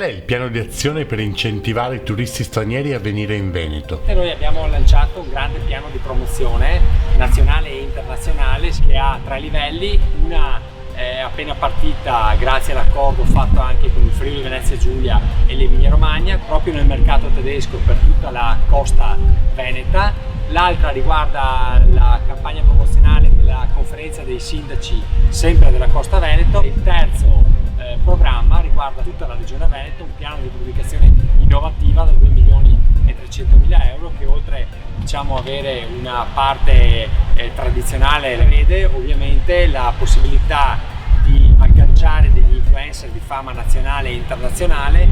Qual è il piano di azione per incentivare i turisti stranieri a venire in Veneto? E noi abbiamo lanciato un grande piano di promozione nazionale e internazionale che ha 3 livelli. Una è appena partita grazie all'accordo fatto anche con il Friuli Venezia Giulia e l'Emilia Romagna, proprio nel mercato tedesco per tutta la costa veneta. L'altra riguarda la campagna promozionale della conferenza dei sindaci sempre della Costa Veneto. Il terzo programma riguarda tutta la regione Veneto, un piano di comunicazione innovativa da 2.300.000 euro che oltre avere una parte tradizionale prevede ovviamente la possibilità di agganciare degli influencer di fama nazionale e internazionale,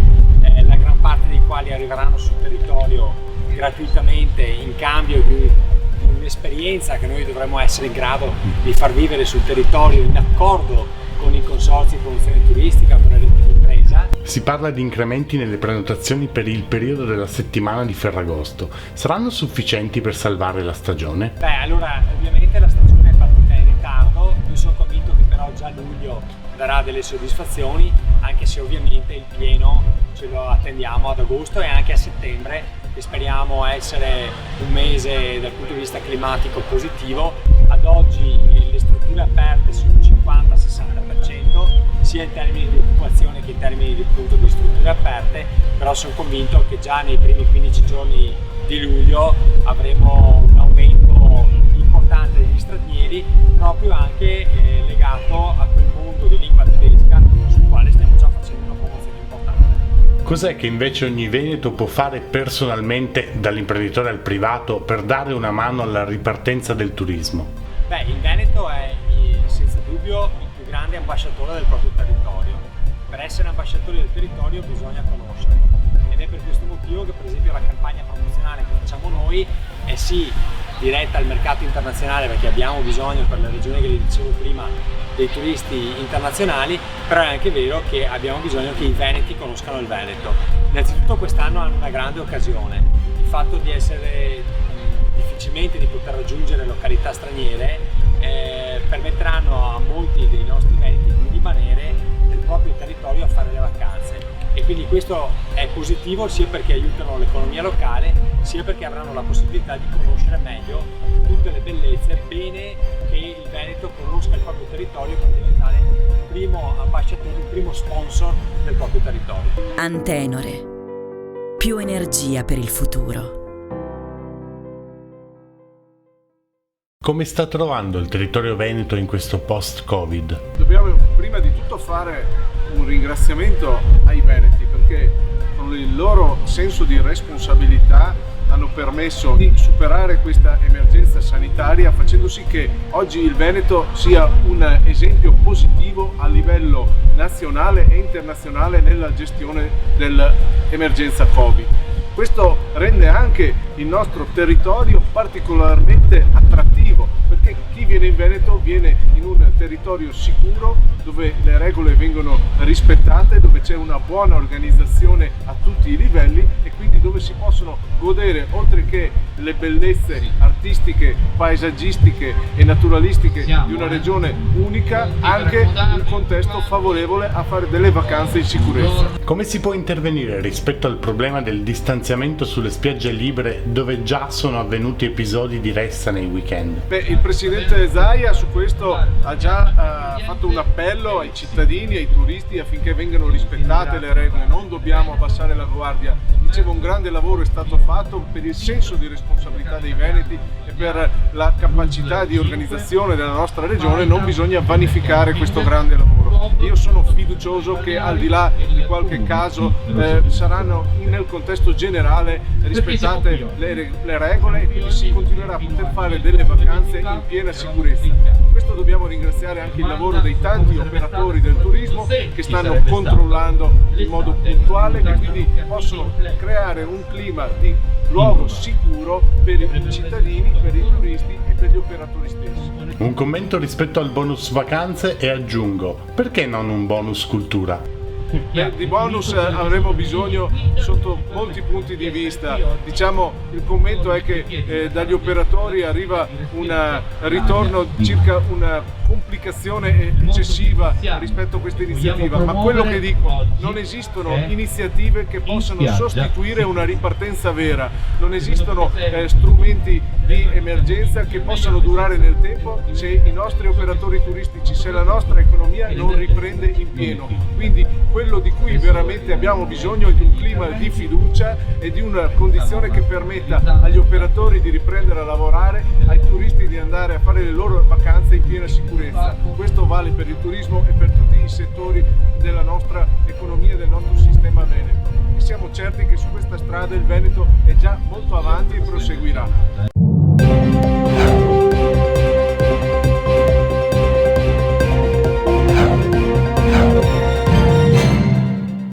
la gran parte dei quali arriveranno sul territorio gratuitamente in cambio di un'esperienza che noi dovremmo essere in grado di far vivere sul territorio in accordo con i consorzi di promozione turistica, con le reti di impresa. Si parla di incrementi nelle prenotazioni per il periodo della settimana di Ferragosto. Saranno sufficienti per salvare la stagione? Allora, ovviamente la stagione è partita in ritardo, io sono convinto che però già luglio darà delle soddisfazioni, anche se ovviamente il pieno ce lo attendiamo ad agosto e anche a settembre, che speriamo essere un mese dal punto di vista climatico positivo. Ad oggi le strutture aperte sono 50-60%, sia in termini di occupazione che in termini di strutture aperte, però sono convinto che già nei primi 15 giorni di luglio avremo un aumento importante degli stranieri, proprio anche legato a quel mondo di lingua tedesca sul quale stiamo già facendo una promozione importante. Cos'è che invece ogni veneto può fare personalmente, dall'imprenditore al privato, per dare una mano alla ripartenza del turismo? Il Veneto è senza dubbio il più grande ambasciatore del proprio territorio. Per essere ambasciatori del territorio bisogna conoscerlo ed è per questo motivo che per esempio la campagna promozionale che facciamo noi è sì diretta al mercato internazionale, perché abbiamo bisogno per la regione che vi dicevo prima dei turisti internazionali, però è anche vero che abbiamo bisogno che i veneti conoscano il Veneto. Innanzitutto quest'anno hanno una grande occasione, il fatto di essere difficilmente di poter raggiungere località straniere permetteranno a molti dei nostri veneti di rimanere nel proprio territorio a fare le vacanze, e quindi questo è positivo sia perché aiutano l'economia locale, sia perché avranno la possibilità di conoscere meglio tutte le bellezze. È bene che il Veneto conosca il proprio territorio per diventare il primo ambasciatore, il primo sponsor del proprio territorio. Antenore, più energia per il futuro. Come sta trovando il territorio veneto in questo post-Covid? Dobbiamo prima di tutto fare un ringraziamento ai veneti, perché con il loro senso di responsabilità hanno permesso di superare questa emergenza sanitaria, facendo sì che oggi il Veneto sia un esempio positivo a livello nazionale e internazionale nella gestione dell'emergenza Covid. Questo rende anche il nostro territorio particolarmente attrattivo, perché chi viene in Veneto viene in un territorio sicuro, dove le regole vengono rispettate, dove c'è una buona organizzazione a tutti i livelli e quindi dove si possono godere, oltre che le bellezze artistiche, paesaggistiche e naturalistiche di una regione unica, anche un contesto favorevole a fare delle vacanze in sicurezza. Come si può intervenire rispetto al problema del distanziamento sulle spiagge libere, dove già sono avvenuti episodi di ressa nei weekend? Il presidente Zaia su questo ha già fatto un appello ai cittadini, ai turisti, affinché vengano rispettate le regole, non dobbiamo abbassare la guardia. Dicevo, un grande lavoro è stato fatto per il senso di responsabilità dei veneti e per la capacità di organizzazione della nostra regione. Non bisogna vanificare questo grande lavoro. Io sono fiducioso che al di là di qualche caso saranno nel contesto generale rispettate le regole e quindi si continuerà a poter fare delle vacanze in piena sicurezza. Questo dobbiamo ringraziare anche il lavoro dei tanti operatori del turismo che stanno controllando in modo puntuale, che quindi possono creare un clima di luogo sicuro per i cittadini, per i turisti e per gli operatori stessi. Un commento rispetto al bonus vacanze e aggiungo: perché non un bonus cultura? Di bonus avremo bisogno sotto molti punti di vista. Diciamo, il commento è che dagli operatori arriva un ritorno circa una complicazione eccessiva rispetto a questa iniziativa, ma quello che dico, non esistono iniziative che possano sostituire una ripartenza vera, non esistono strumenti di emergenza che possano durare nel tempo se i nostri operatori turistici, se la nostra economia non riprende in pieno. Quindi quello di cui veramente abbiamo bisogno è di un clima di fiducia e di una condizione che permetta agli operatori di riprendere a lavorare, ai turisti di andare a fare le loro vacanze in piena sicurezza. Questo vale per il turismo e per tutti i settori della nostra economia e del nostro sistema veneto. E siamo certi che su questa strada il Veneto è già molto avanti e proseguirà.